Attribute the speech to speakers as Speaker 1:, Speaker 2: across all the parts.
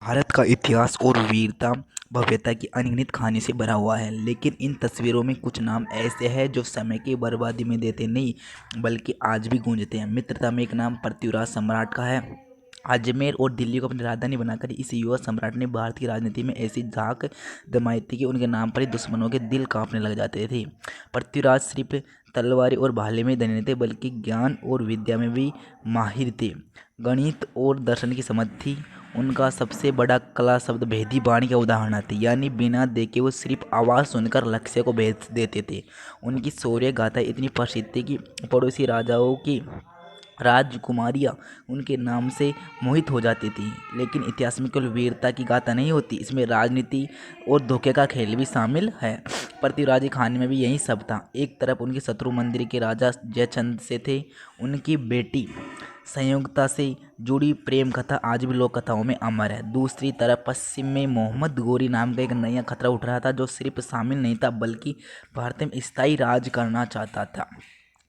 Speaker 1: भारत का इतिहास और वीरता भव्यता की अनगिनत कहानी से भरा हुआ है। लेकिन इन तस्वीरों में कुछ नाम ऐसे हैं जो समय की बर्बादी में देते नहीं बल्कि आज भी गूंजते हैं। मित्रता में एक नाम पृथ्वीराज सम्राट का है। अजमेर और दिल्ली को अपनी राजधानी बनाकर इस युवा सम्राट ने भारत की राजनीति में ऐसी झांक जमाई थी कि उनके नाम पर ही दुश्मनों के दिल कांपने लग जाते थे। पृथ्वीराज सिर्फ तलवारी और भाले में धनी नहीं थे बल्कि ज्ञान और विद्या में भी माहिर थे। गणित और दर्शन की समझ थी उनका। सबसे बड़ा कला शब्द भेदी वाणी का उदाहरण आते, यानी बिना देखे वो सिर्फ आवाज़ सुनकर लक्ष्य को भेज देते थे। उनकी शौर्य गाथा इतनी प्रसिद्ध थी कि पड़ोसी राजाओं की राजकुमारियाँ उनके नाम से मोहित हो जाती थी। लेकिन इतिहास में केवल वीरता की गाथा नहीं होती, इसमें राजनीति और धोखे का खेल भी शामिल है। पृथ्वीराज की कहानी में भी यही सब था। एक तरफ उनके शत्रु मंदिर के राजा जयचंद से थे, उनकी बेटी संयोगता से जुड़ी प्रेम कथा आज भी लोक कथाओं में अमर है। दूसरी तरफ पश्चिम में मोहम्मद गोरी नाम का एक नया खतरा उठ रहा था जो सिर्फ शामिल नहीं था बल्कि भारत में स्थायी राज करना चाहता था।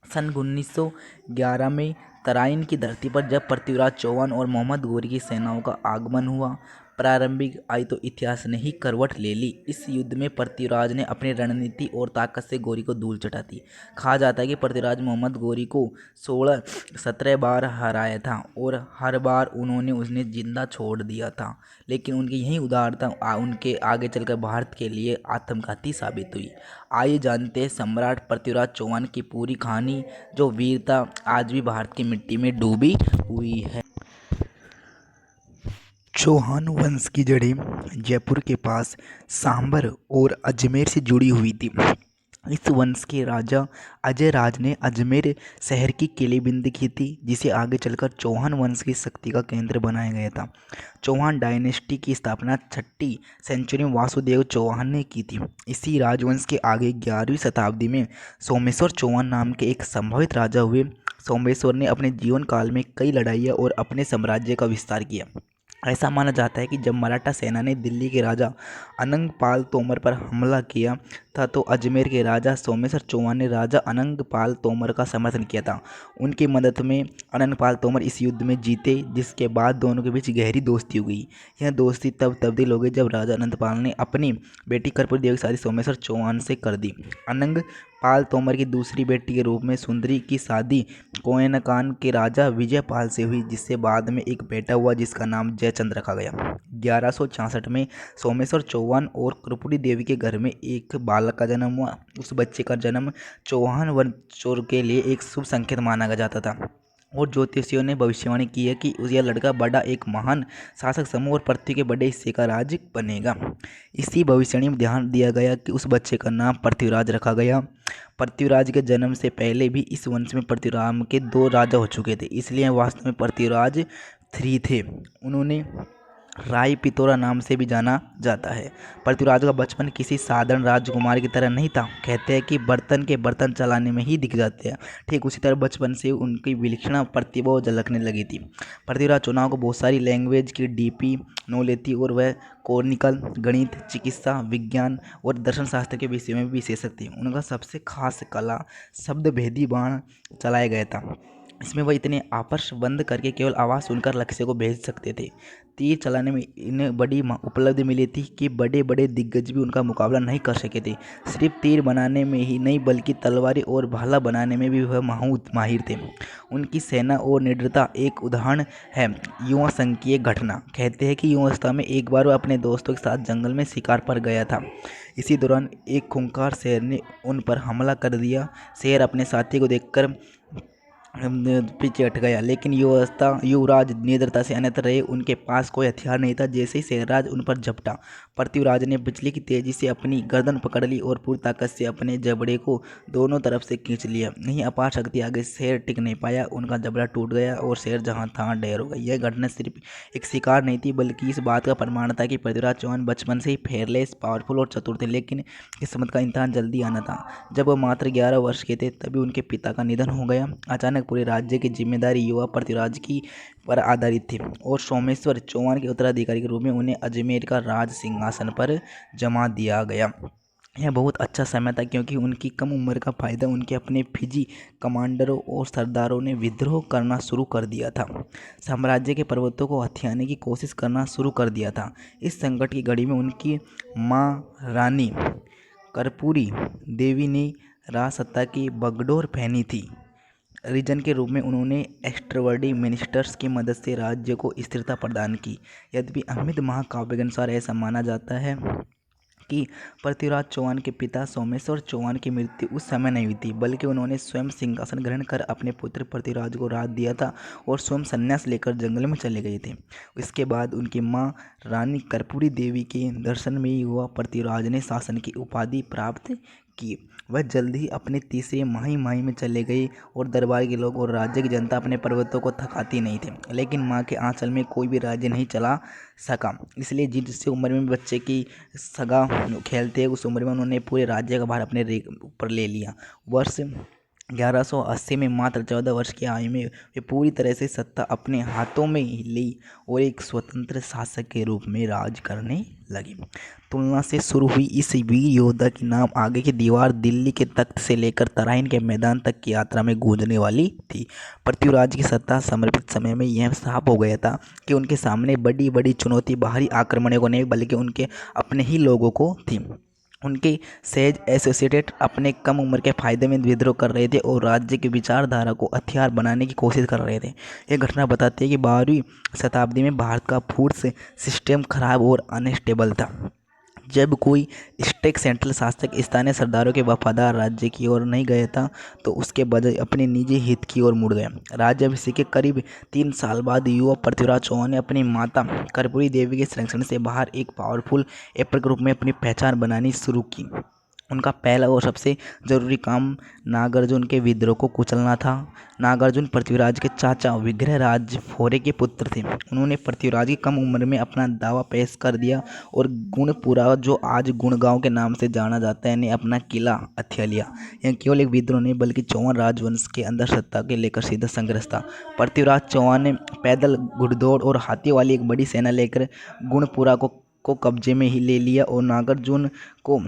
Speaker 1: सन 1911 में तराइन की धरती पर जब पृथ्वीराज चौहान और मोहम्मद गोरी की सेनाओं का आगमन हुआ, प्रारंभिक आई तो इतिहास ने ही करवट ले ली। इस युद्ध में पृथ्वीराज ने अपनी रणनीति और ताकत से गोरी को धूल चटा दी। कहा जाता है कि पृथ्वीराज मोहम्मद गोरी को 16-17 बार हराया था और हर बार उन्होंने उन्हें जिंदा छोड़ दिया था। लेकिन उनकी यही उदारता उनके आगे चलकर भारत के लिए आत्मघाती साबित हुई। आइए जानते हैं सम्राट पृथ्वीराज चौहान की पूरी कहानी, जो वीरता आज भी भारत की मिट्टी में डूबी हुई है। चौहान वंश की जड़ें जयपुर के पास सांबर और अजमेर से जुड़ी हुई थी। इस वंश के राजा अजय राज ने अजमेर शहर की किलेबंदी की थी, जिसे आगे चलकर चौहान वंश की शक्ति का केंद्र बनाया गया था। चौहान डायनेस्टी की स्थापना 6वीं सेंचुरी में वासुदेव चौहान ने की थी। इसी राजवंश के आगे 11वीं शताब्दी में सोमेश्वर चौहान नाम के एक संभावित राजा हुए। सोमेश्वर ने अपने जीवन काल में कई लड़ाइयाँ और अपने साम्राज्य का विस्तार किया। ऐसा माना जाता है कि जब मराठा सेना ने दिल्ली के राजा अनंगपाल तोमर पर हमला किया था तो अजमेर के राजा सोमेश्वर चौहान ने राजा अनंगपाल तोमर का समर्थन किया था। उनकी मदद में अनंगपाल तोमर इस युद्ध में जीते, जिसके बाद दोनों के बीच गहरी दोस्ती हो गई। यह दोस्ती तब तब्दील हो गई जब राजा अनंतपाल ने अपनी बेटी कर्पूरी देवी की शादी सोमेश्वर चौहान से कर दी। अनंगपाल तोमर की दूसरी बेटी के रूप में सुंदरी की शादी कोयनकान के राजा विजयपाल से हुई, जिससे बाद में एक बेटा हुआ जिसका नाम जयचंद रखा गया। 1166 में सोमेश्वर चौहान और कर्पूरी देवी के घर में एक बालक का जन्म हुआ। उस बच्चे का जन्म चौहान वंश के लिए एक शुभ संकेत माना जाता था और ज्योतिषियों ने भविष्यवाणी की है कि यह लड़का बड़ा एक महान शासक समूह और पृथ्वी के बड़े हिस्से का राज बनेगा। इसी भविष्यवाणी में ध्यान दिया गया कि उस बच्चे का नाम पृथ्वीराज रखा गया। पृथ्वीराज के जन्म से पहले भी इस वंश में पृथ्वीराज के 2 राजा हो चुके थे, इसलिए वास्तव में पृथ्वीराज 3 थे। उन्होंने राय पितोरा नाम से भी जाना जाता है। पृथ्वीराज का बचपन किसी साधारण राजकुमार की तरह नहीं था। कहते हैं कि बर्तन के बर्तन चलाने में ही दिख जाते हैं। ठीक उसी तरह बचपन से उनकी विलक्षण प्रतिभा झलकने लगी थी। पृथ्वीराज चौहान को बहुत सारी लैंग्वेज की डीपी नॉलेज थी और वह कॉनिकल गणित, चिकित्सा विज्ञान और दर्शन शास्त्र के विषय में भी विशेषज्ञ थे। उनका सबसे खास कला शब्द भेदी बाण चलाया गया था। इसमें वह इतने आपस बंद करके केवल आवाज़ सुनकर लक्ष्य को भेज सकते थे। तीर चलाने में इन्हें बड़ी उपलब्धि मिली थी कि बड़े बड़े दिग्गज भी उनका मुकाबला नहीं कर सके थे। सिर्फ तीर बनाने में ही नहीं बल्कि तलवारी और भाला बनाने में भी वह माहिर थे। उनकी सेना और निडरता एक उदाहरण है युवा संघ की एक घटना। कहते हैं कि युवावस्था में एक बार वह अपने दोस्तों के साथ जंगल में शिकार पर गया था। इसी दौरान एक खूंखार शेर ने उन पर हमला कर दिया। शेर अपने साथी को देखकर पीछे हट गया, लेकिन युवराज निडरता से अन्यत्र रहे। उनके पास कोई हथियार नहीं था। जैसे ही शेरराज उन पर झपटा, पृथ्वीराज ने बिजली की तेजी से अपनी गर्दन पकड़ ली और पूरी ताकत से अपने जबड़े को दोनों तरफ से खींच लिया। नहीं अपार शक्ति आगे शेर टिक नहीं पाया। उनका जबड़ा टूट गया और शेर जहां था ढेर हो गया। यह घटना सिर्फ एक शिकार नहीं थी बल्कि इस बात का प्रमाण था कि पृथ्वीराज चौहान बचपन से ही फेयरलेस, पावरफुल और चतुर थे। लेकिन किस्मत का इम्तिहान जल्दी आना था। जब वह मात्र 11 वर्ष के थे तभी उनके पिता का निधन हो गया। अचानक पूरे राज्य की जिम्मेदारी युवा पृथ्वीराज की पर आधारित थी और सोमेश्वर चौहान के उत्तराधिकारी के रूप में उन्हें अजमेर का राज सिंहासन पर जमा दिया गया। यह बहुत अच्छा समय था क्योंकि उनकी कम उम्र का फायदा उनके अपने फिजी कमांडरों और सरदारों ने विद्रोह करना शुरू कर दिया था। साम्राज्य के पर्वतों को हथियाने की कोशिश करना शुरू कर दिया था। इस संकट की घड़ी में उनकी माँ रानी कर्पूरी देवी ने राजसत्ता की बागडोर पहनी थी। रीजन के रूप में उन्होंने एक्स्ट्रावर्डी मिनिस्टर्स की मदद से राज्य को स्थिरता प्रदान की। यद्यपि अमित महाकाव्य के अनुसार ऐसा माना जाता है कि पृथ्वीराज चौहान के पिता सोमेश्वर चौहान की मृत्यु उस समय नहीं हुई थी, बल्कि उन्होंने स्वयं सिंहासन ग्रहण कर अपने पुत्र पृथ्वीराज को राज दिया था और स्वयं संन्यास लेकर जंगल में चले गए थे। इसके बाद उनकी माँ रानी कर्पूरी देवी के दर्शन में ही हुआ पृथ्वीराज ने शासन की उपाधि प्राप्त की। वह जल्द ही अपने तीसरे माही में चले गए और दरबार के लोग और राज्य की जनता अपने पर्वतों को थकाती नहीं थे, लेकिन माँ के आंचल में कोई भी राज्य नहीं चला सका। इसलिए जिस उम्र में बच्चे की सगा खेलते हैं उस उम्र में उन्होंने पूरे राज्य का भार अपने ऊपर ले लिया। वर्ष 1180 में मात्र 14 वर्ष की आयु में वे पूरी तरह से सत्ता अपने हाथों में ली और एक स्वतंत्र शासक के रूप में राज करने लगे। तुलना से शुरू हुई इस वीर योद्धा की नाम आगे की दीवार दिल्ली के तख्त से लेकर तराइन के मैदान तक की यात्रा में गूंजने वाली थी। पृथ्वीराज की सत्ता समर्पित समय में यह साफ हो गया था कि उनके सामने बड़ी बड़ी चुनौती बाहरी आक्रमणों को नहीं बल्कि उनके अपने ही लोगों को थी। उनके सहज एसोसिएटेड अपने कम उम्र के फायदे में विद्रोह कर रहे थे और राज्य की विचारधारा को हथियार बनाने की कोशिश कर रहे थे। यह घटना बताती है कि 12वीं शताब्दी में भारत का फूड सिस्टम खराब और अनस्टेबल था। जब कोई स्टेक सेंट्रल शासक स्थानीय सरदारों के वफादार राज्य की ओर नहीं गया था तो उसके बजाय अपने निजी हित की ओर मुड़ गया। राज्याभिषेक के करीब 3 साल बाद युवा पृथ्वीराज चौहान ने अपनी माता कर्पूरी देवी के संरक्षण से बाहर एक पावरफुल एम्पायर के रूप में अपनी पहचान बनानी शुरू की। उनका पहला और सबसे जरूरी काम नागार्जुन के विद्रोह को कुचलना था। नागार्जुन पृथ्वीराज के चाचा विग्रहराज फोरे के पुत्र थे। उन्होंने पृथ्वीराज की कम उम्र में अपना दावा पेश कर दिया और गुणपुरा, जो आज गुड़गांव के नाम से जाना जाता है, ने अपना किला हथिया लिया। यह केवल एक विद्रोह नहीं बल्कि चौहान राजवंश के अंदर सत्ता के लेकर सीधा संघर्ष था। पृथ्वीराज चौहान ने पैदल, घुड़दौड़ और हाथी वाली एक बड़ी सेना लेकर गुणपुरा को कब्जे में ही ले लिया और नागार्जुन को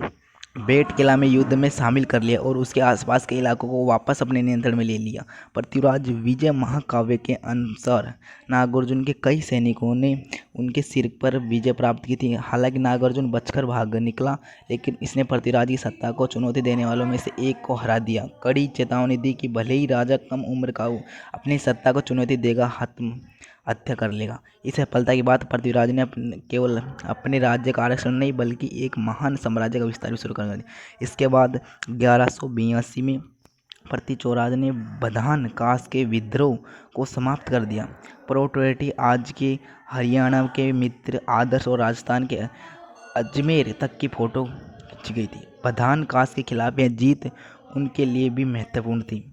Speaker 1: बेट किला में युद्ध में शामिल कर लिया और उसके आसपास के इलाकों को वापस अपने नियंत्रण में ले लिया। पृथ्वीराज विजय महाकाव्य के अनुसार नागार्जुन के कई सैनिकों ने उनके सिर पर विजय प्राप्त की थी। हालांकि नागार्जुन बचकर भाग निकला, लेकिन इसने पृथ्वीराज की सत्ता को चुनौती देने वालों में से एक को हरा दिया। कड़ी चेतावनी दी कि भले ही राजा कम उम्र का हो, अपनी सत्ता को चुनौती देगा हत्या कर लेगा। इस सफलता के बाद पृथ्वीराज ने केवल अपने राज्य का आरक्षण नहीं बल्कि एक महान साम्राज्य का विस्तार भी शुरू कर दिया। इसके बाद 1182 में पृथ्वीराज ने बधान कास के विद्रोह को समाप्त कर दिया। प्रोटोटी आज के हरियाणा के मित्र आदर्श और राजस्थान के अजमेर तक की फोटो खींची गई थी। बधान कास के खिलाफ यह जीत उनके लिए भी महत्वपूर्ण थी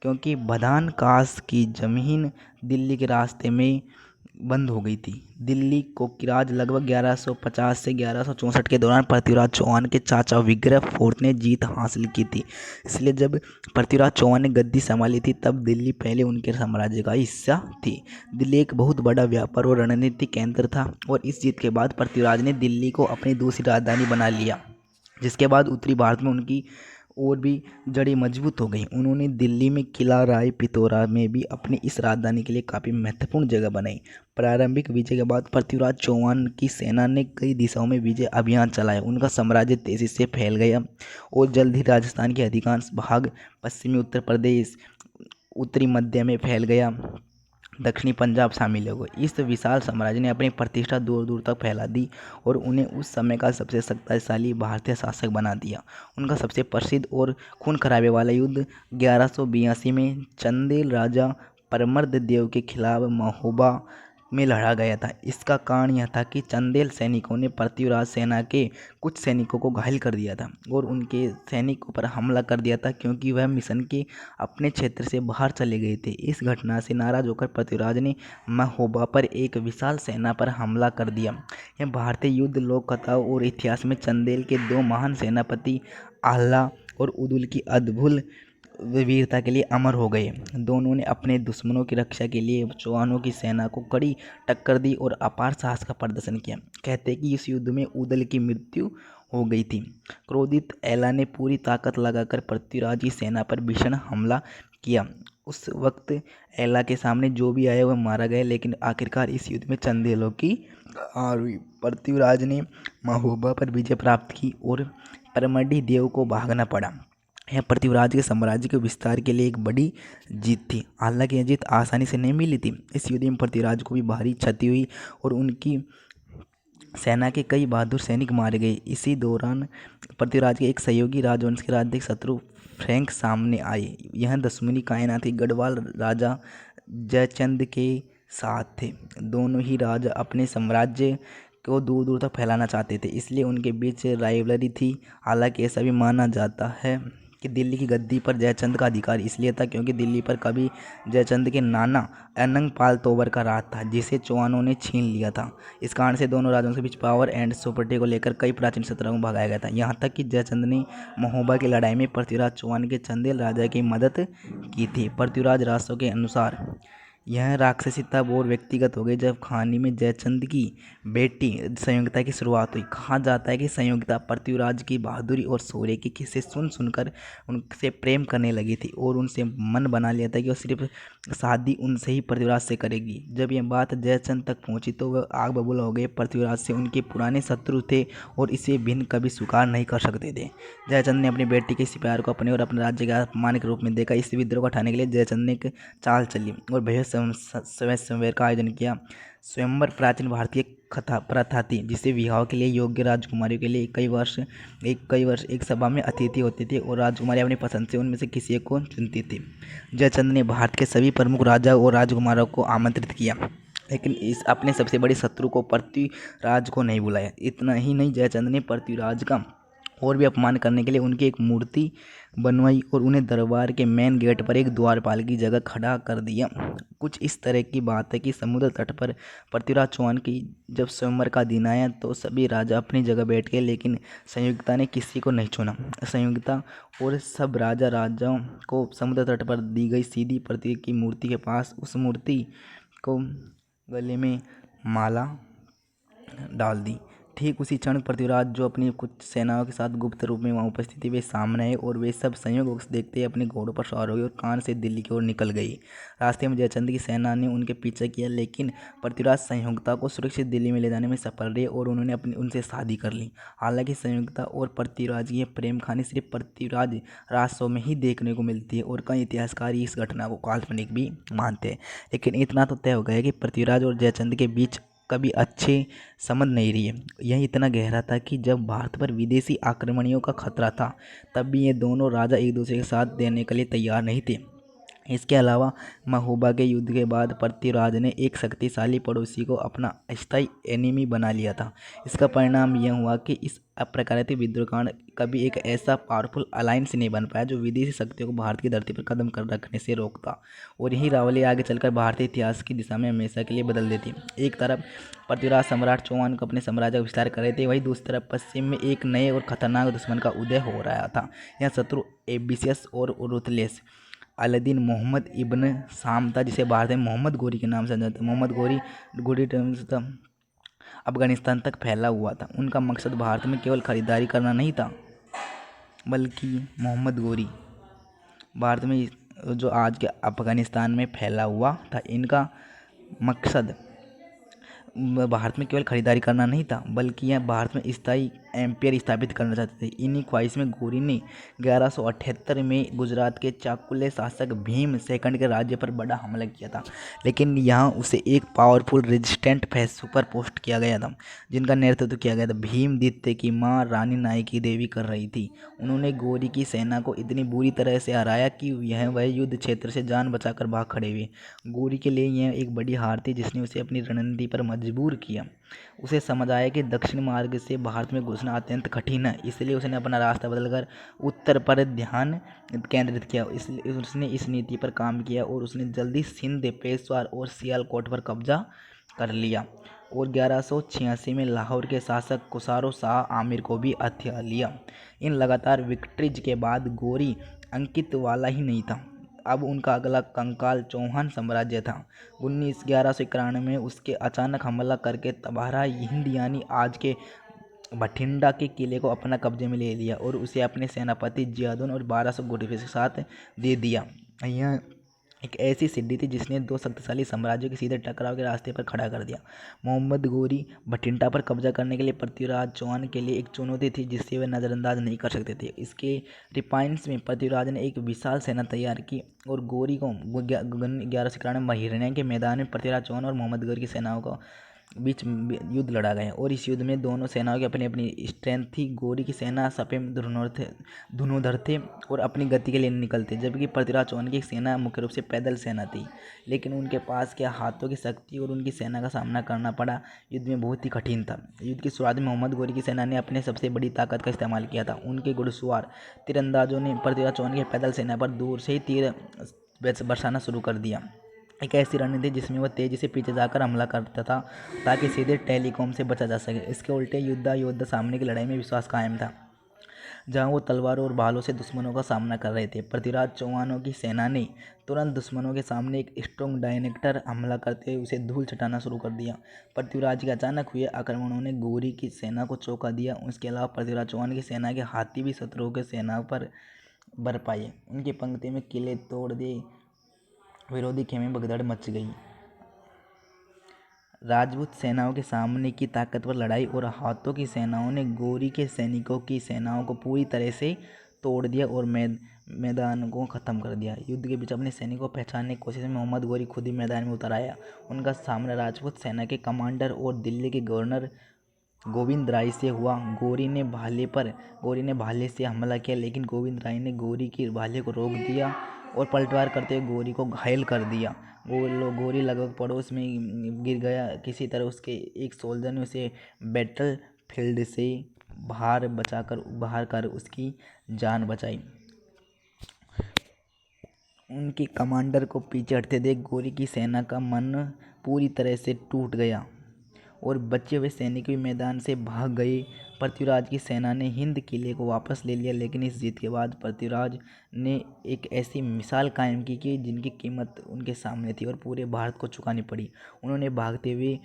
Speaker 1: क्योंकि बधान कास की जमीन दिल्ली के रास्ते में बंद हो गई थी। दिल्ली को किराज लगभग 1150 से 1164 के दौरान पृथ्वीराज चौहान के चाचा विग्रह फोर्ट ने जीत हासिल की थी। इसलिए जब पृथ्वीराज चौहान ने गद्दी संभाली थी तब दिल्ली पहले उनके साम्राज्य का हिस्सा थी। दिल्ली एक बहुत बड़ा व्यापार और रणनीतिक केंद्र था और इस जीत के बाद पृथ्वीराज ने दिल्ली को अपनी दूसरी राजधानी बना लिया, जिसके बाद उत्तरी भारत में उनकी और भी जड़ी मजबूत हो गई। उन्होंने दिल्ली में किला राय पिथौरा में भी अपनी इस राजधानी के लिए काफ़ी महत्वपूर्ण जगह बनाई। प्रारंभिक विजय के बाद पृथ्वीराज चौहान की सेना ने कई दिशाओं में विजय अभियान चलाया। उनका साम्राज्य तेजी से फैल गया और जल्द ही राजस्थान के अधिकांश भाग, पश्चिमी उत्तर प्रदेश, उत्तरी मध्य में फैल गया, दक्षिणी पंजाब शामिल हो गए। इस विशाल साम्राज्य ने अपनी प्रतिष्ठा दूर दूर तक फैला दी और उन्हें उस समय का सबसे शक्तिशाली भारतीय शासक बना दिया। उनका सबसे प्रसिद्ध और खून खराबे वाला युद्ध 1182 में चंदेल राजा परमर्द देव के खिलाफ महोबा में लड़ा गया था। इसका कारण यह था कि चंदेल सैनिकों ने पृथ्वीराज सेना के कुछ सैनिकों को घायल कर दिया था और उनके सैनिकों पर हमला कर दिया था क्योंकि वह मिशन के अपने क्षेत्र से बाहर चले गए थे। इस घटना से नाराज होकर पृथ्वीराज ने महोबा पर एक विशाल सेना पर हमला कर दिया। यह भारतीय युद्ध लोक कथाओं और इतिहास में चंदेल के 2 महान सेनापति आल्हा और उदुल की अद्भुत वीरता के लिए अमर हो गए। दोनों ने अपने दुश्मनों की रक्षा के लिए चौहानों की सेना को कड़ी टक्कर दी और अपार साहस का प्रदर्शन किया। कहते हैं कि इस युद्ध में उदल की मृत्यु हो गई थी। क्रोधित एला ने पूरी ताकत लगाकर पृथ्वीराज की सेना पर भीषण हमला किया। उस वक्त एला के सामने जो भी आया वह मारा गया, लेकिन आखिरकार इस युद्ध में चंदेलों की हार हुई। पृथ्वीराज ने महोबा पर विजय प्राप्त की और परमढ़ी देव को भागना पड़ा। यह पृथ्वीराज के साम्राज्य के विस्तार के लिए एक बड़ी जीत थी। हालांकि यह जीत आसानी से नहीं मिली थी। इस युद्ध में पृथ्वीराज को भी भारी क्षति हुई और उनकी सेना के कई बहादुर सैनिक मारे गए। इसी दौरान पृथ्वीराज के एक सहयोगी राजवंश के राज्य शत्रु फ्रैंक सामने आए। यह दुश्मनी कायनात के गढ़वाल राजा जयचंद के साथ थे। दोनों ही राजा अपने साम्राज्य को दूर दूर तक फैलाना चाहते थे, इसलिए उनके बीच राइवलरी थी। हालांकि ऐसा भी माना जाता है कि दिल्ली की गद्दी पर जयचंद का अधिकार इसलिए था क्योंकि दिल्ली पर कभी जयचंद के नाना अनंगपाल तोमर का राज था, जिसे चौहानों ने छीन लिया था। इस कारण से दोनों राज्यों के बीच पावर एंड सुपरिटी को लेकर कई प्राचीन सत्रों को भगाया गया था। यहाँ तक कि जयचंद ने महोबा की लड़ाई में पृथ्वीराज चौहान के चंदेल राजा की मदद की थी। पृथ्वीराज रासों के अनुसार यह राक्षसी तब और व्यक्तिगत हो गई जब खानी में जयचंद की बेटी संयोगिता की शुरुआत हुई। कहा जाता है कि संयोगिता पृथ्वीराज की बहादुरी और शौर्य की किस्से सुन सुनकर उनसे प्रेम करने लगी थी और उनसे मन बना लिया था कि वो सिर्फ शादी उनसे ही पृथ्वीराज से करेगी। जब यह बात जयचंद तक पहुंची तो वह आग बबूला हो गए। पृथ्वीराज से उनके पुराने शत्रु थे और इसे भिन्न कभी स्वीकार नहीं कर सकते थे। जयचंद ने अपनी बेटी के इस प्यार को अपने और अपने राज्य के अपमान के रूप में देखा। इस विद्रोह को हटाने के लिए जयचंद ने एक चाल चली और भव्य स्वयंवर का आयोजन किया। स्वयंवर प्राचीन भारतीय प्रथा थी जिसे विवाह के लिए योग्य राजकुमारियों के लिए कई वर्ष एक सभा में अतिथि होते थे और राजकुमारी अपनी पसंद से उनमें से किसी एक को चुनती थी। जयचंद ने भारत के सभी प्रमुख राजा और राजकुमारों को आमंत्रित किया, लेकिन इस अपने सबसे बड़े शत्रु को पृथ्वीराज को नहीं बुलाया। इतना ही नहीं, जयचंद ने पृथ्वीराज का और भी अपमान करने के लिए उनकी एक मूर्ति बनवाई और उन्हें दरबार के मेन गेट पर एक द्वारपाल की जगह खड़ा कर दिया। कुछ इस तरह की बात है कि समुद्र तट पर पृथ्वीराज चौहान की जब स्वयंवर का दिन आया तो सभी राजा अपनी जगह बैठ गए, लेकिन संयुक्ता ने किसी को नहीं चुना। संयुक्ता और सब राजाओं को समुद्र तट पर दी गई सीधी पृथ्वी की मूर्ति के पास उस मूर्ति को गले में माला डाल दी। ठीक उसी क्षण पृथ्वीराज जो अपनी कुछ सेनाओं के साथ गुप्त रूप में वहां उपस्थित थे वे सामने आए और वे सब संयोग से देखते ही अपने घोड़ों पर सवार हो गए और कान से दिल्ली की ओर निकल गई। रास्ते में जयचंद की सेना ने उनके पीछे किया, लेकिन पृथ्वीराज संयोगिता को सुरक्षित दिल्ली में ले जाने में सफल रहे और उन्होंने उनसे शादी कर ली। हालांकि संयोगिता और पृथ्वीराज की प्रेम कहानी सिर्फ पृथ्वीराज राजों में ही देखने को मिलती है और कई इतिहासकार इस घटना को काल्पनिक भी मानते हैं, लेकिन इतना तो तय हो गया कि पृथ्वीराज और जयचंद के बीच कभी अच्छे संबंध नहीं रही है। यह इतना गहरा था कि जब भारत पर विदेशी आक्रमणियों का खतरा था तब भी ये दोनों राजा एक दूसरे के साथ देने के लिए तैयार नहीं थे। इसके अलावा महोबा के युद्ध के बाद पृथ्वीराज ने एक शक्तिशाली पड़ोसी को अपना अस्थायी एनिमी बना लिया था। इसका परिणाम यह हुआ कि इस अप्राकृतिक विद्रोह कारण कभी एक ऐसा पावरफुल अलायंस नहीं बन पाया जो विदेशी शक्तियों को भारत की धरती पर कदम कर रखने से रोकता, और यही रावली आगे चलकर भारतीय इतिहास की दिशा में हमेशा के लिए बदल देती। एक तरफ पृथ्वीराज सम्राट चौहान को अपने साम्राज्य का विस्तार कर रहे थे, वहीं दूसरी तरफ पश्चिम में एक नए और खतरनाक दुश्मन का उदय हो रहा था। यह शत्रु एम्बिशियस और रूथलेस अलादीन मोहम्मद इब्न शाम था, जिसे भारत में मोहम्मद गोरी के नाम से जाना जाता। मोहम्मद गोरी अफगानिस्तान तक फैला हुआ था। उनका मकसद भारत में केवल खरीदारी करना नहीं था, बल्कि मोहम्मद गोरी भारत में जो आज के अफगानिस्तान में फैला हुआ था, इनका मकसद भारत में केवल खरीदारी करना नहीं था, बल्कि यह भारत में स्थायी एम्पायर स्थापित करना चाहते थे। इन्हीं ख्वाहिश में गोरी ने 1178 में गुजरात के चाकुल्य शासक भीम सेकंड के राज्य पर बड़ा हमला किया था, लेकिन यहाँ उसे एक powerful resistant face super post किया गया था, जिनका नेतृत्व किया गया था भीमदित्य की माँ रानी नायकी देवी कर रही थी। उन्होंने गोरी की सेना को इतनी बुरी तरह से हराया कि वह युद्ध क्षेत्र से जान बचाकर भाग खड़े हुए। गोरी के लिए यह एक बड़ी हार थी, जिसने उसे अपनी रणनीति पर मजबूर किया। उसे समझ आया कि दक्षिण मार्ग से भारत में घुसना अत्यंत कठिन है, इसलिए उसने अपना रास्ता बदलकर उत्तर पर ध्यान केंद्रित किया। इसलिए उसने इस नीति पर काम किया और उसने जल्दी सिंध, पेशवार और सियालकोट पर कब्जा कर लिया और 1186 में लाहौर के शासक खुसरो शाह आमिर को भी हथिया लिया। इन लगातार विक्ट्रीज के बाद गोरी अंकित वाला ही नहीं था। अब उनका अगला कंकाल चौहान साम्राज्य था। 1191 में उसके अचानक हमला करके तबारा हिंद यानी आज के बठिंडा के किले को अपना कब्जे में ले लिया और उसे अपने सेनापति जियादुन और 1200 घोड़े के साथ दे दिया। यह एक ऐसी सिद्धि थी जिसने दो शक्तिशाली साम्राज्यों के सीधे टकराव के रास्ते पर खड़ा कर दिया। मोहम्मद गोरी बठिंडा पर कब्जा करने के लिए पृथ्वीराज चौहान के लिए एक चुनौती थी जिसे वे नज़रअंदाज नहीं कर सकते थे। इसके रिपाइंस में पृथ्वीराज ने एक विशाल सेना तैयार की और गोरी को 1191 में हिरण्य के मैदान में पृथ्वीराज चौहान और मोहम्मद गोरी की सेनाओं को बीच युद्ध लड़ा गया और इस युद्ध में दोनों सेनाओं की अपनी अपनी स्ट्रेंथ थी। गोरी की सेना सफेद धनुर्धर थे और अपनी गति के लिए निकलते, जबकि पृथ्वीराज चौहान की सेना मुख्य रूप से पैदल सेना थी। लेकिन उनके पास क्या हाथों की शक्ति और उनकी सेना का सामना करना पड़ा युद्ध में बहुत ही कठिन था। युद्ध की शुरुआत में मोहम्मद गोरी की सेना ने अपने सबसे बड़ी ताकत का इस्तेमाल किया था। उनके घुड़सवार तीरंदाजों ने पृथ्वीराज चौहान की पैदल सेना पर दूर से ही तीर बरसाना शुरू कर दिया। एक ऐसी रणनीति जिसमें वह तेजी से पीछे जाकर हमला करता था ताकि सीधे टेलीकॉम से बचा जा सके। इसके उल्टे योद्धा सामने की लड़ाई में विश्वास कायम था, जहां वो तलवारों और भालों से दुश्मनों का सामना कर रहे थे। पृथ्वीराज चौहानों की सेना ने तुरंत दुश्मनों के सामने एक स्ट्रॉन्ग डायनेक्टर हमला करते हुए उसे धूल चटाना शुरू कर दिया। पृथ्वीराज के अचानक हुए आक्रमणों ने गोरी की सेना को चौंका दिया। उसके अलावा पृथ्वीराज चौहान की सेना के हाथी भी शत्रुओं की सेना पर बर पाए। उनकी पंक्ति में किले तोड़ दिए, विरोधी खेमे भगदड़ मच गई। राजपूत सेनाओं के सामने की ताकतवर लड़ाई और हाथों की सेनाओं ने गोरी के सैनिकों की सेनाओं को पूरी तरह से तोड़ दिया और मैदान को ख़त्म कर दिया। युद्ध के बीच अपने सैनिकों को पहचानने की कोशिश में मोहम्मद गोरी खुद ही मैदान में उतर आया। उनका सामना राजपूत सेना के कमांडर और दिल्ली के गवर्नर गोविंद राय से हुआ। गोरी ने भाले से हमला किया, लेकिन गोविंद राय ने गोरी की भाले को रोक दिया और पलटवार करते हुए गोरी को घायल कर दिया। गोरी लगभग पड़ोस में गिर गया। किसी तरह उसके एक सोल्जर ने उसे बैटल फील्ड से बाहर कर उसकी जान बचाई। उनके कमांडर को पीछे हटते देख गोरी की सेना का मन पूरी तरह से टूट गया और बचे हुए सैनिक भी मैदान से भाग गए। पृथ्वीराज की सेना ने हिंद किले को वापस ले लिया, लेकिन इस जीत के बाद पृथ्वीराज ने एक ऐसी मिसाल कायम की कि जिनकी कीमत उनके सामने थी और पूरे भारत को चुकानी पड़ी। उन्होंने भागते हुए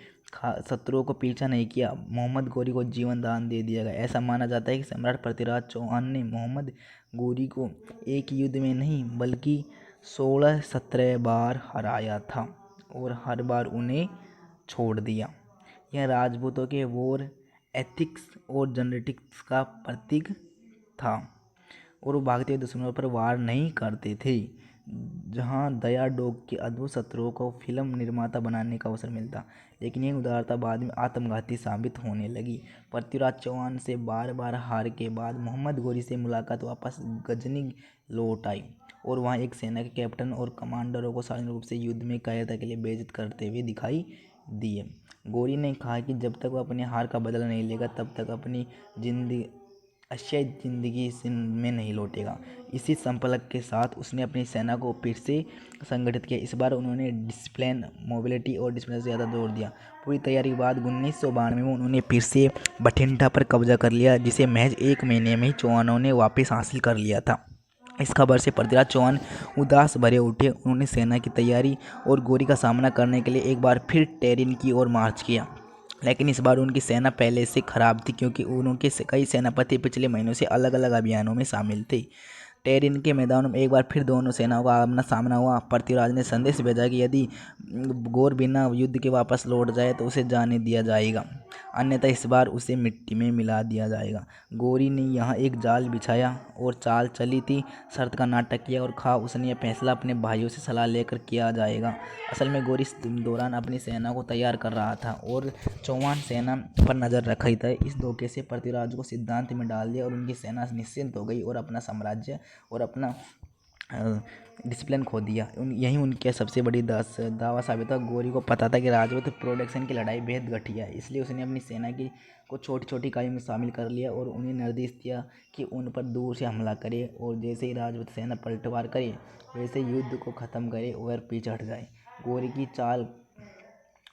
Speaker 1: शत्रुओं को पीछा नहीं किया। मोहम्मद गोरी को जीवन दान दे दिया गया। ऐसा माना जाता है कि सम्राट पृथ्वीराज चौहान ने मोहम्मद गोरी को एक युद्ध में नहीं बल्कि 16-17 बार हराया था और हर बार उन्हें छोड़ दिया। यह राजपूतों के वॉर एथिक्स और जेनेटिक्स का प्रतीक था और वो भागते हुए दुश्मनों पर वार नहीं करते थे। जहां दया डोग के अद्भुत शत्रुओं को फिल्म निर्माता बनाने का अवसर मिलता, लेकिन यह उदारता बाद में आत्मघाती साबित होने लगी। पृथ्वीराज चौहान से बार बार हार के बाद मोहम्मद गोरी से मुलाकात वापस गजनी लौट आई और वहाँ एक सेना के कैप्टन और कमांडरों को सार्वजनिक रूप से युद्ध में कायरता के लिए बेइज्जत करते हुए दिखाई दिए। गोरी ने कहा कि जब तक वह अपनी हार का बदला नहीं लेगा तब तक अपनी जिंदगी में नहीं लौटेगा। इसी संकल्प के साथ उसने अपनी सेना को फिर से संगठित किया। इस बार उन्होंने डिसिप्लिन, मोबिलिटी और डिसिप्लिन से ज़्यादा जोर दिया। पूरी तैयारी के बाद 1992 में उन्होंने फिर से बठिंडा पर कब्जा कर लिया, जिसे महज 1 महीने में ही चौहानों ने वापस हासिल कर लिया था। इस खबर से पृथ्वीराज चौहान उदास भरे उठे। उन्होंने सेना की तैयारी और गोरी का सामना करने के लिए एक बार फिर टेरिन की ओर मार्च किया, लेकिन इस बार उनकी सेना पहले से खराब थी क्योंकि उनके कई सेनापति पिछले महीनों से अलग अलग अभियानों में शामिल थे। टेरिन के मैदान में एक बार फिर दोनों सेनाओं का आमना सामना हुआ। पृथ्वीराज ने संदेश भेजा कि यदि गोर बिना युद्ध के वापस लौट जाए तो उसे जाने दिया जाएगा, अन्यथा इस बार उसे मिट्टी में मिला दिया जाएगा। गोरी ने यहाँ एक जाल बिछाया और चाल चली थी, शर्त का नाटक किया और कहा उसने यह फैसला अपने भाइयों से सलाह लेकर किया जाएगा। असल में गोरी इस दौरान अपनी सेना को तैयार कर रहा था और चौहान सेना पर नज़र रख रही था। इस धोखे से पृथ्वीराज को सिद्धांत में डाल दिया और उनकी सेना निश्चिंत हो गई और अपना साम्राज्य और अपना डिसिप्लिन खो दिया। यही उनके सबसे बड़ी दावा साबित हुआ। गोरी को पता था कि राजपूत प्रोडक्शन की लड़ाई बेहद घटिया है, इसलिए उसने अपनी सेना को छोटी छोटी इकाइयों में शामिल कर लिया और उन्हें निर्देश दिया कि उन पर दूर से हमला करे और जैसे ही राजपूत सेना पलटवार करे वैसे युद्ध को ख़त्म करे और पीछे हट जाए। गोरी की चाल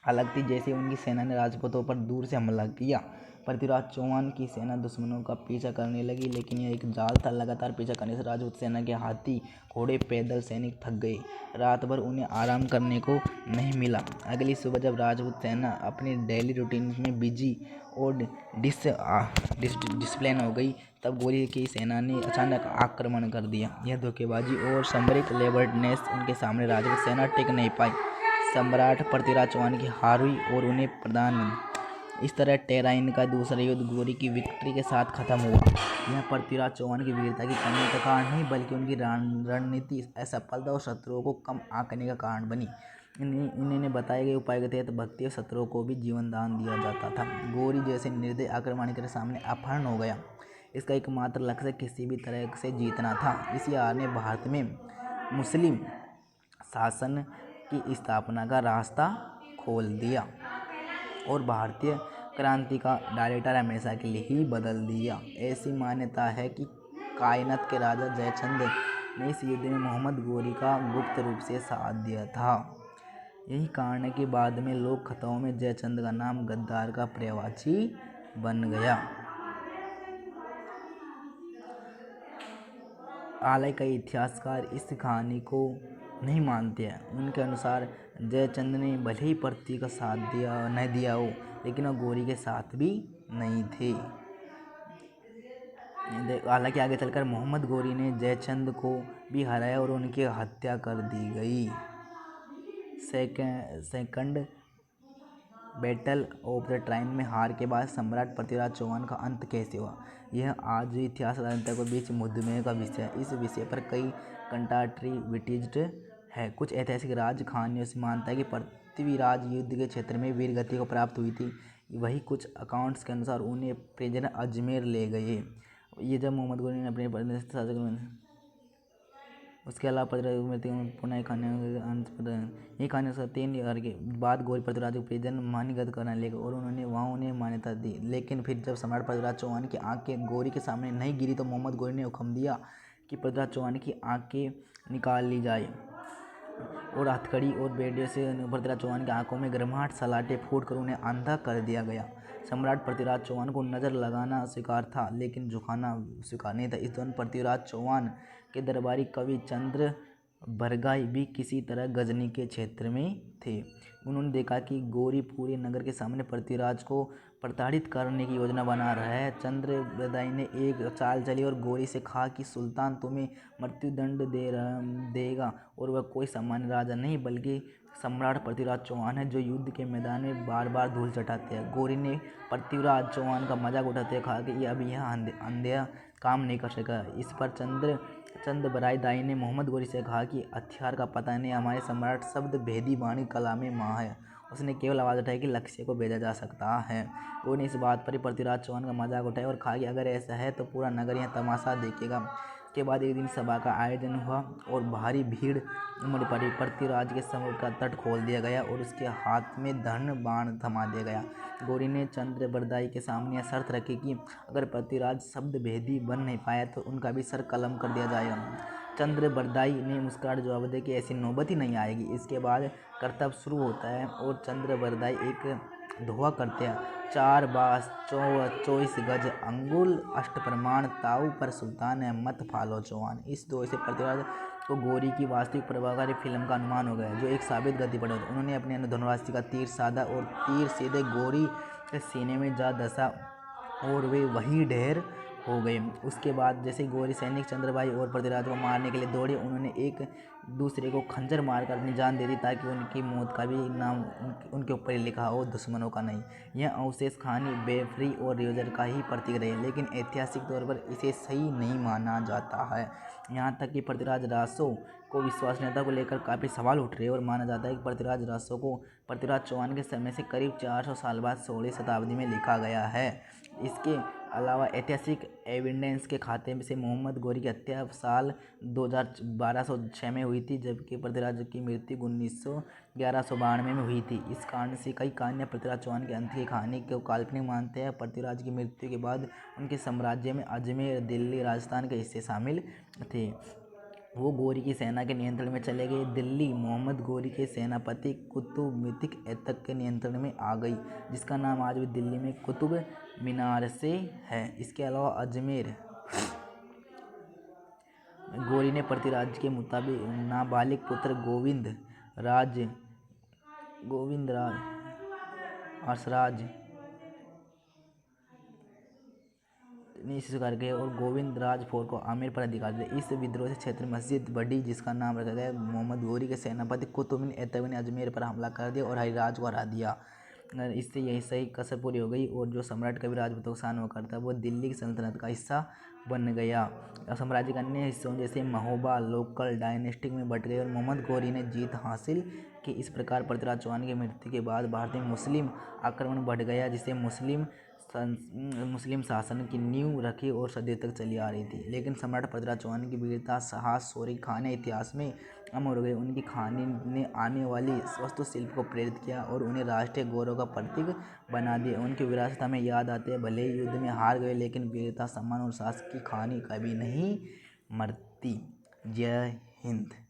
Speaker 1: अलग थी। जैसे उनकी सेना ने राजपूतों पर दूर से हमला किया, पृथ्वीराज चौहान की सेना दुश्मनों का पीछा करने लगी, लेकिन यह एक जाल था। लगातार पीछा करने से राजपूत सेना के हाथी, घोड़े, पैदल सैनिक थक गए। रात भर उन्हें आराम करने को नहीं मिला। अगली सुबह जब राजपूत सेना अपनी डेली रूटीन में बिजी और डिसिप्लिन हो गई, तब गोरी की सेना ने अचानक आक्रमण कर दिया। यह धोखेबाजी और सामरिक लेबर्डनेस उनके सामने राजपूत सेना टिक नहीं पाई। सम्राट पृथ्वीराज चौहान की हार हुई और उन्हें प्रदान। इस तरह टेराइन का दूसरा युद्ध गोरी की विक्ट्री के साथ खत्म हुआ। यह पृथ्वीराज चौहान की वीरता की कमी का कारण नहीं, बल्कि उनकी रणनीति असफलता और शत्रुओं को कम आंकने का कारण बनी। इन्हें बताए गए उपाय के तहत भक्ति और शत्रुओं को भी जीवन दान दिया जाता था। गोरी जैसे निर्दयी आक्रमण के सामने अपहरण हो गया। इसका एकमात्र लक्ष्य किसी भी तरह से जीतना था। इसी हार ने भारत में मुस्लिम शासन की स्थापना का रास्ता खोल दिया और भारतीय क्रांति का डायरेक्टर हमेशा के लिए ही बदल दिया। ऐसी मान्यता है कि कायनात के राजा जयचंद ने इस युद्ध में मोहम्मद गोरी का गुप्त रूप से साथ दिया था। यही कारण है कि बाद में लोक कथाओं में जयचंद का नाम गद्दार का पर्यायवाची बन गया। हालांकि कई इतिहासकार इस कहानी को नहीं मानते हैं। उनके अनुसार जयचंद ने भले ही पृथ्वी का साथ नहीं दिया हो, लेकिन वह गोरी के साथ भी नहीं थे। हालांकि आगे चलकर मोहम्मद गोरी ने जयचंद को भी हराया और उनकी हत्या कर दी गई। सेकंड बैटल ऑफ द ट्राइन में हार के बाद सम्राट पृथ्वीराज चौहान का अंत कैसे हुआ, यह आज भी इतिहास राजनेताओं के बीच मुद्दे का विषय है। इस विषय पर कई कंट्राडिक्टिविटीज है। कुछ ऐतिहासिक राज कहानियों से मानता है कि पृथ्वीराज युद्ध के क्षेत्र में वीर गति को प्राप्त हुई थी। वही कुछ अकाउंट्स के अनुसार उन्हें प्रिजनर अजमेर ले गए। ये जब मोहम्मद गोरी ने अपने उसके अलावा पृथ्वीराज पुनः ये कहानी 3 ईयर के बाद गोरी पृथ्वीराज को प्रिजन मानीगत करने लगे और उन्हें मान्यता दी। लेकिन फिर जब सम्राट पृथ्वीराज चौहान की आंखें गोरी के सामने नहीं गिरी, तो मोहम्मद गोरी ने हुक्म दिया कि पृथ्वीराज चौहान की आंखें निकाल ली जाए और हथकड़ी और बेड़े से पृथ्वीराज चौहान की आंखों में गर्माहट सलाटे फूट कर उन्हें अंधा कर दिया गया। सम्राट पृथ्वीराज चौहान को नज़र लगाना स्वीकार था, लेकिन झुकाना स्वीकार नहीं था। इस दौरान पृथ्वीराज चौहान के दरबारी कवि चंद्र बरगाई भी किसी तरह गजनी के क्षेत्र में थे। उन्होंने देखा कि गोरी पूरे नगर के सामने पृथ्वीराज को प्रताड़ित करने की योजना बना रहा है। चंद्र बरगाई ने एक चाल चली और गोरी से कहा कि सुल्तान तुम्हें मृत्युदंड देगा और वह कोई सामान्य राजा नहीं, बल्कि सम्राट पृथ्वीराज चौहान है, जो युद्ध के मैदान में बार बार धूल चटाते हैं। गोरी ने पृथ्वीराज चौहान का मजाक उठाते हुए कहा कि यह अंधेरा काम नहीं कर सका। इस पर चंद बरगाई ने मोहम्मद गोरी से कहा कि हथियार का पता नहीं, हमारे सम्राट शब्द भेदी वाणी कला में माहिर है। उसने केवल आवाज़ उठाई कि लक्ष्य को भेजा जा सकता है। गोरी ने इस बात पर पृथ्वीराज चौहान का मजाक उठाया और कहा कि अगर ऐसा है तो पूरा नगर यह तमाशा देखेगा। के बाद एक दिन सभा का आयोजन हुआ और भारी भीड़ उमड़ पड़ी। पृथ्वीराज के समुद्र का तट खोल दिया गया और उसके हाथ में धन बाण थमा दिया गया। गोरी ने चंद्र बरदाई के सामने यह शर्त रखी कि अगर पृथ्वीराज शब्द भेदी बन नहीं पाया तो उनका भी सर कलम कर दिया जाएगा। चंद्र बरदाई ने मुस्कुराकर जवाब दिया कि ऐसी नौबत ही नहीं आएगी। इसके बाद कर्तव्य शुरू होता है और चंद्र बरदाई एक दोहा करते हैं, 4 बास 24 गज अंगुल अष्ट प्रमाण ताऊ पर सुल्तान है मत फालो चौहान। इस दोहे से पृथ्वीराज को गोरी की वास्तविक प्रभावकारी फिल्म का अनुमान हो गया, जो एक साबित गति पर होता। उन्होंने अपने धनुरास्त्र का तीर साधा और तीर सीधे गोरी के सीने में जा धंसा और वे वही ढेर हो गए। उसके बाद जैसे गोरी सैनिक चंद्रभाई और पृथ्वीराज को मारने के लिए दौड़े, उन्होंने एक दूसरे को खंजर मारकर अपनी जान दे दी, ताकि उनकी मौत का भी नाम उनके ऊपर ही लिखा हो, दुश्मनों का नहीं। यह अवशेष कहानी बेफ्री और रियोजर का ही प्रतीक रहे, लेकिन ऐतिहासिक तौर पर इसे सही नहीं माना जाता है। यहाँ तक कि पृथ्वीराज रासो को विश्वसनीयता को लेकर काफ़ी सवाल उठ रहे हैं और माना जाता है कि पृथ्वीराज रासो को पृथ्वीराज चौहान के समय से करीब 400 साल बाद 16वीं शताब्दी में लिखा गया है। इसके अलावा ऐतिहासिक एविडेंस के खाते से मोहम्मद गोरी की हत्या साल 1206 में हुई थी, जबकि पृथ्वीराज की मृत्यु 1192 में हुई थी। इस कारण से कई कहानियाँ पृथ्वीराज चौहान के अंत की कहानी को काल्पनिक मानते हैं। पृथ्वीराज की मृत्यु के बाद उनके साम्राज्य में अजमेर, दिल्ली, राजस्थान के हिस्से शामिल थे। वो गौरी की सेना के नियंत्रण में चले गए। दिल्ली मोहम्मद गौरी के सेनापति कुतुब ऐबक के नियंत्रण में आ गई, जिसका नाम आज भी दिल्ली में कुतुब मीनार से है। इसके अलावा अजमेर गौरी ने पृथ्वीराज के मुताबिक नाबालिग पुत्र गोविंद राज हर्षराज ने इसे स्वीकार किया और गोविंद राज फोर्ट को आमेर पर अधिकार दिया। इस विद्रोह से क्षेत्र में मस्जिद बढ़ी, जिसका नाम रखा गया। मोहम्मद गौरी के सेनापति कुतुब ऐबक ने अजमेर पर हमला कर दिया और हरिराज को हरा दिया। इससे यही सही कसर पूरी हो गई और जो सम्राट कभी राजपूतों का शान हुआ करता वो दिल्ली की सल्तनत का हिस्सा बन गया। साम्राज्य के अन्य हिस्सों जैसे महोबा लोकल डायनेस्टी में बट गए और मोहम्मद गौरी ने जीत हासिल की। इस प्रकार पृथ्वीराज चौहान की मृत्यु के बाद भारत में मुस्लिम आक्रमण बढ़ गया, जिससे मुस्लिम शासन की नींव रखी और सदियों तक चली आ रही थी। लेकिन सम्राट पृथ्वीराज चौहान की वीरता, साहस, शौर्य कहानियाँ इतिहास में अमर हो गई। उनकी कहानी ने आने वाली वास्तुशिल्प को प्रेरित किया और उन्हें राष्ट्रीय गौरव का प्रतीक बना दिया। उनकी विरासत हमें याद आती है, भले ही युद्ध में हार गए, लेकिन वीरता, सम्मान और साहस की कहानी कभी नहीं मरती। जय हिंद।